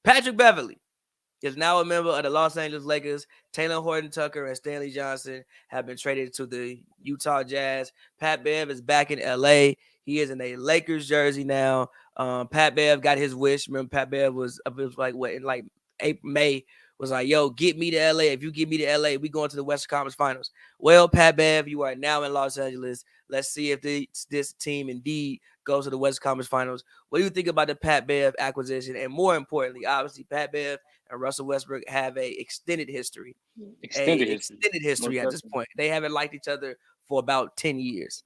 Patrick Beverley is now a member of the Los Angeles Lakers. Taylor Horton-Tucker and Stanley Johnson have been traded to the Utah Jazz. Pat Bev is back in LA. He is in a Lakers jersey now. Pat Bev got his wish. Remember, Pat Bev was like what in like April, May, was like, yo, get me to LA. If you get me to LA, we going to the Western Conference Finals. Well, Pat Bev, you are now in Los Angeles. Let's see if this team indeed goes to the Western Conference Finals. What do you think about the Pat Bev acquisition? And more importantly, obviously, Pat Bev and Russell Westbrook have a extended history. Extended history. At this point. They haven't liked each other for about 10 years.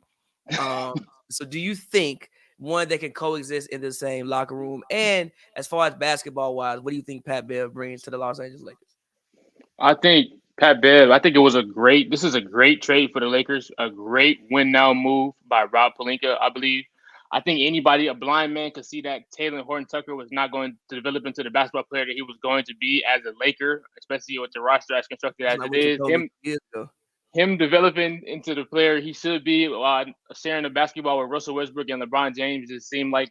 So do you think one that can coexist in the same locker room? And as far as basketball wise, what do you think Pat Bev brings to the Los Angeles Lakers? I think Pat Bev. I think it was this is a great trade for the Lakers. A great win now move by Rob Pelinka, I believe. I think a blind man, could see that Taylor Horton-Tucker was not going to develop into the basketball player that he was going to be as a Laker, especially with the roster as constructed as it is. Him developing into the player he should be, sharing the basketball with Russell Westbrook and LeBron James, just seemed like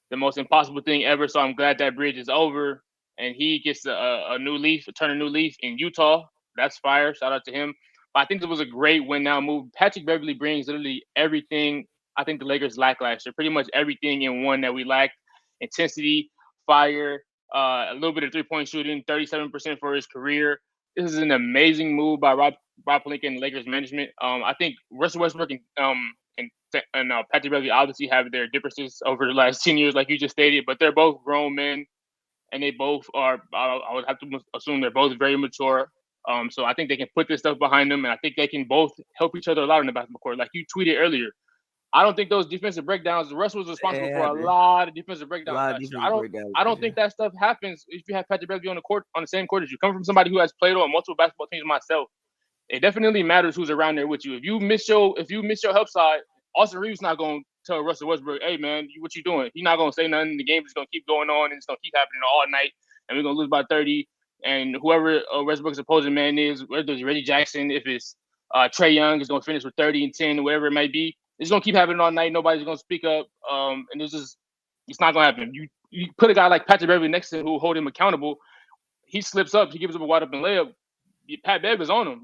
the most impossible thing ever. So I'm glad that bridge is over and he gets a new leaf, turn a new leaf in Utah. That's fire. Shout out to him. But I think it was a great win now move. Patrick Beverley brings literally everything I think the Lakers lacked last year. Pretty much everything in one that we lacked: intensity, fire, a little bit of 3-point shooting, 37% for his career. This is an amazing move by Rob Pelinka and Lakers management. I think Russell Westbrook and Patrick Beverley obviously have their differences over the last 10 years, like you just stated, but they're both grown men, and they both are. I would have to assume they're both very mature. So I think they can put this stuff behind them, and I think they can both help each other a lot in the basketball court. Like you tweeted earlier, I don't think those defensive breakdowns. Russ was responsible for a lot of defensive breakdowns last year. I don't think that stuff happens if you have Patrick Beverley on the same court as you. Come from somebody who has played on multiple basketball teams myself. It definitely matters who's around there with you. If you miss your help side, Austin Reeves not going to tell Russell Westbrook, "Hey man, what you doing?" He's not going to say nothing. The game is going to keep going on, and it's going to keep happening all night, and we're going to lose by 30. And whoever Westbrook's opposing man is, whether it's Reggie Jackson, if it's Trae Young, is going to finish with 30 and 10, whatever it might be. It's gonna keep happening all night. Nobody's gonna speak up, and it's not gonna happen. You put a guy like Patrick Beverley next to him who hold him accountable. He slips up, he gives up a wide open layup. Pat Bev is on him.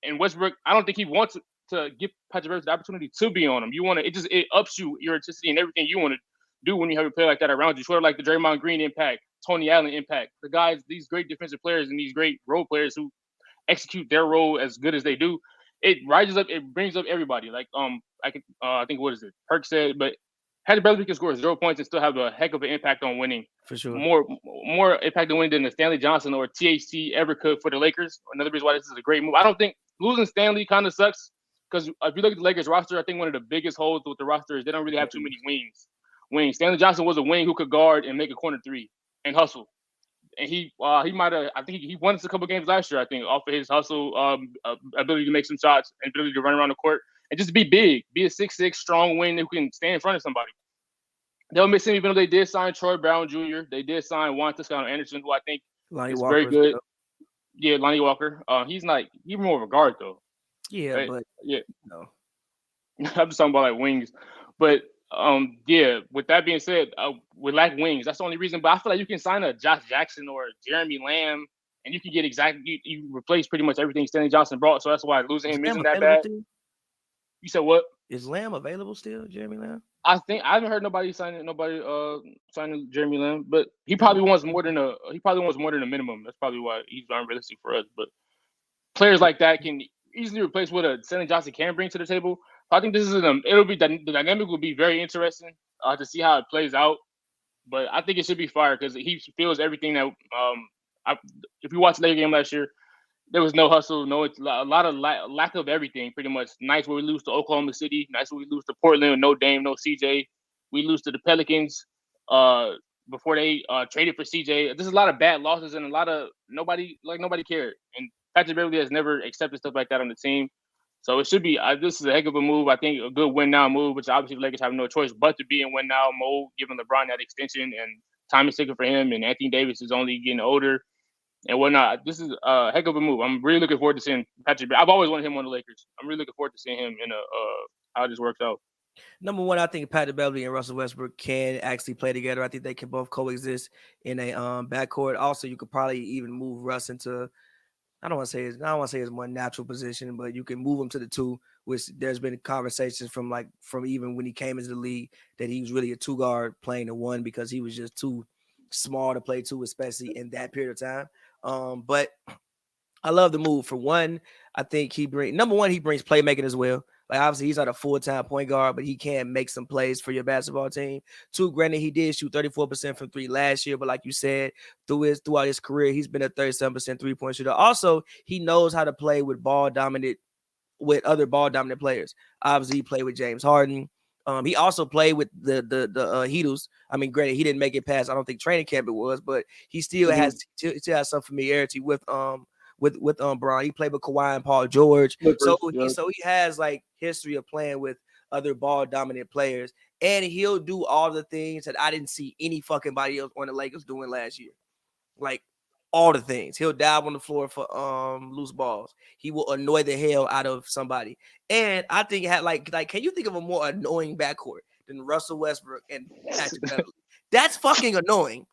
And Westbrook, I don't think he wants to give Patrick Beverley the opportunity to be on him. You want to, it ups your intensity and everything you want to do when you have a player like that around you. Sort of like the Draymond Green impact, Tony Allen impact. The guys, these great defensive players and these great role players who execute their role as good as they do. It rises up. It brings up everybody. I think what is it? Perk said, but Patrick Beverley can score 0 points and still have a heck of an impact on winning. For sure, more impact on winning than the Stanley Johnson or THT ever could for the Lakers. Another reason why this is a great move. I don't think losing Stanley kind of sucks because if you look at the Lakers roster, I think one of the biggest holes with the roster is they don't really have too many wings. Stanley Johnson was a wing who could guard and make a corner three and hustle. And he might have. I think he won us a couple games last year. I think off of his hustle, ability to make some shots, and ability to run around the court, and just be big, be a 6'6" strong wing who can stand in front of somebody. They'll miss him, even though they did sign Troy Brown Jr. They did sign Juan Toscano Anderson, who I think is very good. Yeah, Lonnie Walker. He's more of a guard though. Yeah, right? But no. I'm just talking about like wings, but. With that being said, we lack wings. That's the only reason. But I feel like you can sign a Josh Jackson or Jeremy Lamb, and you can get you replace pretty much everything Stanley Johnson brought. So that's why losing him isn't that bad. Still? You said what? Is Lamb available still, Jeremy Lamb? I haven't heard nobody signing Jeremy Lamb, but he probably wants more than a minimum. That's probably why he's unrealistic for us. But players like that can easily replace what a Stanley Johnson can bring to the table. I think the dynamic will be very interesting to see how it plays out. But I think it should be fire because he feels everything that if you watch the Laker game last year, there was no hustle, a lot of lack of everything pretty much. Nights where we lose to Oklahoma City, nights where we lose to Portland with no Dame, no CJ. We lose to the Pelicans before they traded for CJ. There's a lot of bad losses and a lot of nobody cared. And Patrick Beverley has never accepted stuff like that on the team. So it should be. This is a heck of a move. I think a good win now move, which obviously the Lakers have no choice but to be in win now mode, given LeBron that extension and time is ticking for him, and Anthony Davis is only getting older and whatnot. This is a heck of a move. I'm really looking forward to seeing Patrick. I've always wanted him on the Lakers. I'm really looking forward to seeing him in how this works out. Number one, I think Patrick Beverley and Russell Westbrook can actually play together. I think they can both coexist in a backcourt. Also, you could probably even move Russ into I don't want to say his more natural position, but you can move him to the two. Which there's been conversations from even when he came into the league that he was really a two guard playing the one because he was just too small to play two, especially in that period of time. But I love the move. For one, I think he brings playmaking as well. Like obviously he's not a full-time point guard, but he can make some plays for your basketball team. Two, granted, he did shoot 34% from three last year, but like you said, throughout his career, he's been a 37% three-point shooter. Also, he knows how to play with other ball dominant players. Obviously, he played with James Harden. He also played with the Heatles. I mean, granted, he didn't make it past. I don't think training camp it was, but he still has some familiarity with Bron. He played with Kawhi and Paul George, so Clippers. he Yep. so he has like history of playing with other ball dominant players, and he'll do all the things that I didn't see any fucking body else on the Lakers doing last year. Like all the things. He'll dive on the floor for loose balls. He will annoy the hell out of somebody. And I think had like can you think of a more annoying backcourt than Russell Westbrook and Patrick Beverley? That's fucking annoying.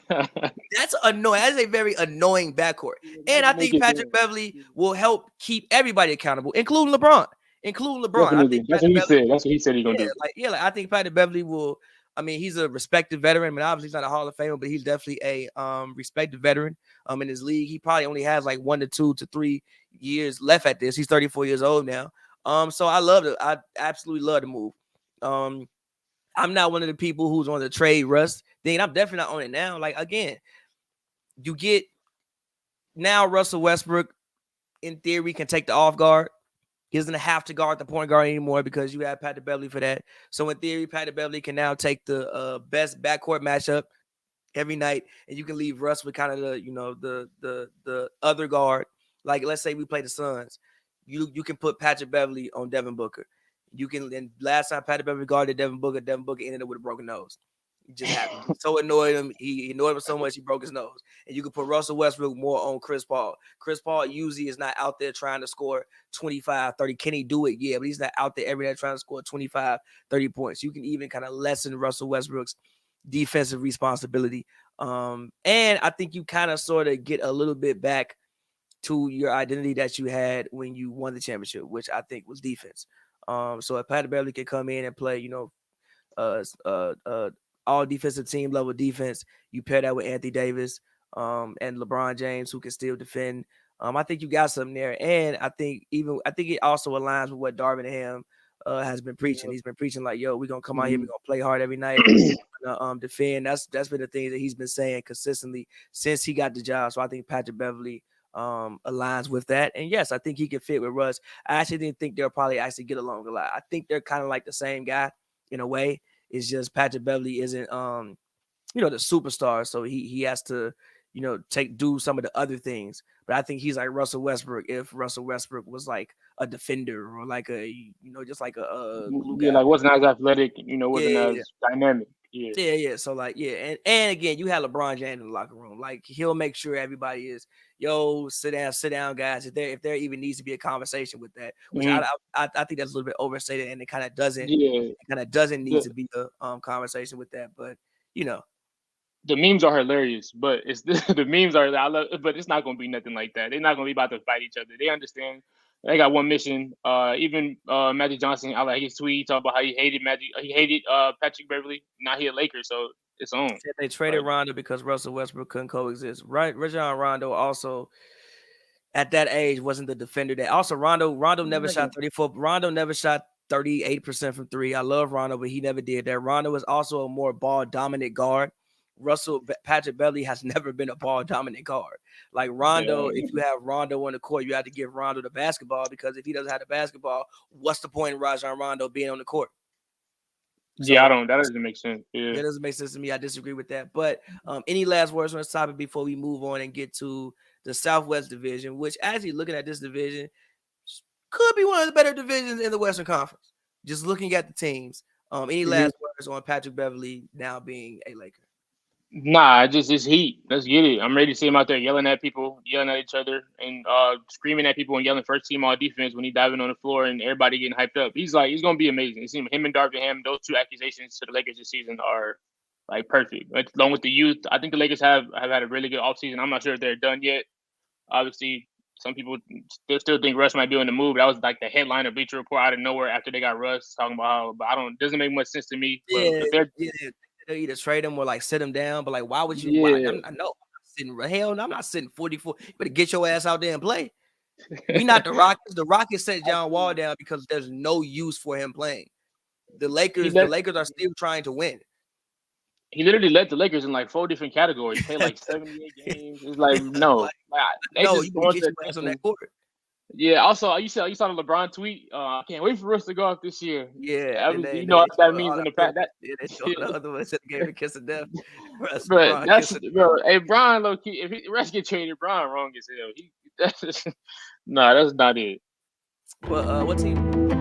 That's annoying. That is a very annoying backcourt. And I Make think it Patrick Beverley will help keep everybody accountable, including LeBron. I definitely. think That's what Patrick he Beverley said. That's what he said he's gonna do. like I think Patrick Beverley will. I mean, he's a respected veteran. I mean, obviously he's not a Hall of Famer, but he's definitely a respected veteran. In his league, he probably only has like 1 to 2 to 3 years left at this. He's 34 years old now. So I love it. I absolutely love the move. Um, I'm not one of the people who's on the trade Russ thing. I'm definitely not on it now. Like again, you get now Russell Westbrook in theory can take the off guard. He doesn't have to guard the point guard anymore because you have Patrick Beverley for that. So in theory, Patrick Beverley can now take the best backcourt matchup every night, and you can leave Russ with kind of the other guard. Like let's say we play the Suns, you can put Patrick Beverley on Devin Booker. You can. And last time Patrick Beverley guarded Devin Booker ended up with a broken nose. He just happened. He so annoyed him. He annoyed him so much he broke his nose. And you can put Russell Westbrook more on Chris Paul. Chris Paul usually is not out there trying to score 25, 30. Can he do it? Yeah, but he's not out there every day trying to score 25, 30 points. You can even kind of lessen Russell Westbrook's defensive responsibility. And I think you kind of sort of get a little bit back to your identity that you had when you won the championship, which I think was defense. So if Pat Beverly can come in and play, uh, uh, uh, all defensive team level defense. You pair that with Anthony Davis and LeBron James, who can still defend. I think you got something there, and I think it also aligns with what Darvin Ham has been preaching. He's been preaching like, "Yo, we're gonna come out here, we're gonna play hard every night, defend." That's been the things that he's been saying consistently since he got the job. So I think Patrick Beverley aligns with that, and yes, I think he can fit with Russ. I actually didn't think they'll probably actually get along a lot. I think they're kind of like the same guy in a way. It's just Patrick Beverley isn't the superstar, so he has to do some of the other things. But I think he's like Russell Westbrook if Russell Westbrook was like a defender or like just like a glue Yeah, guy. like wasn't as athletic. Yeah, Wasn't yeah, yeah. as dynamic. Yeah. Yeah. So like, yeah, and again, you have LeBron James in the locker room. Like he'll make sure everybody is, yo, sit down, guys. If there even needs to be a conversation with that, which Hmm. I think that's a little bit overstated, and it Yeah. kind of doesn't need The to be a conversation with that. But you know, the memes are hilarious, but it's the memes are I love, but it's not gonna be nothing like that. They're not gonna be about to fight each other. They understand. They got one mission. Even Magic Johnson, I like his tweet. He talked about how he hated Patrick Beverly. Now he a Laker, so it's on. said they traded Like Rondo because Russell Westbrook couldn't coexist. Right, Rajon Rondo also at that age wasn't the defender that. Also, Rondo never shot 34. Rondo never shot 38% from three. I love Rondo, but he never did that. Rondo is also a more ball dominant guard. Patrick Beverley has never been a ball dominant guard. Like Rondo, yeah, if you have Rondo on the court, you have to give Rondo the basketball because if he doesn't have the basketball, what's the point of Rajon Rondo being on the court? yeah. I So don't. That doesn't make sense. Yeah. that doesn't make sense to me. I disagree with that. But any last words on this topic before we move on and get to the Southwest Division, which actually looking at this division could be one of the better divisions in the Western Conference. Just looking at the teams. Any Hmm. last words on Patrick Beverley now being a Laker? Nah, it's heat. Let's get it. I'm ready to see him out there yelling at people, yelling at each other, and screaming at people and yelling first team all defense when he diving on the floor and everybody getting hyped up. He's gonna be amazing. It seems him and Darvin Ham, those two accusations to the Lakers this season are like perfect. Like, along with the youth, I think the Lakers have had a really good offseason. I'm not sure if they're done yet. Obviously, some people still think Russ might be on the move. That was like the headline of Bleacher Report out of nowhere after they got Russ talking about how, but I don't. It doesn't make much sense to me. But Yeah, if they're yeah. They'll either trade him or like sit him down. But like, why would you? Why? yeah, I know. I'm not sitting. Hell, no, I'm not sitting 44. You better get your ass out there and play. We not the Rockets. The Rockets set John Wall down because there's no use for him playing. he The let Lakers are still trying to win. he literally led the Lakers in like 4 different categories. Played like 78 games. It's like no, Like, like, they no, you just better want get the your ass on attention. that court. Yeah. Also, you saw the LeBron tweet. I can't wait for us to go off this year. Yeah, and You then know they what show that all means in the the pictures. past. That Yeah, they show the other one said gave him a kiss of death. but Brian that's kissing. bro. Hey, Brian, low key. If Russ get traded, Brian wrong as hell. That's nah, that's not it. What team?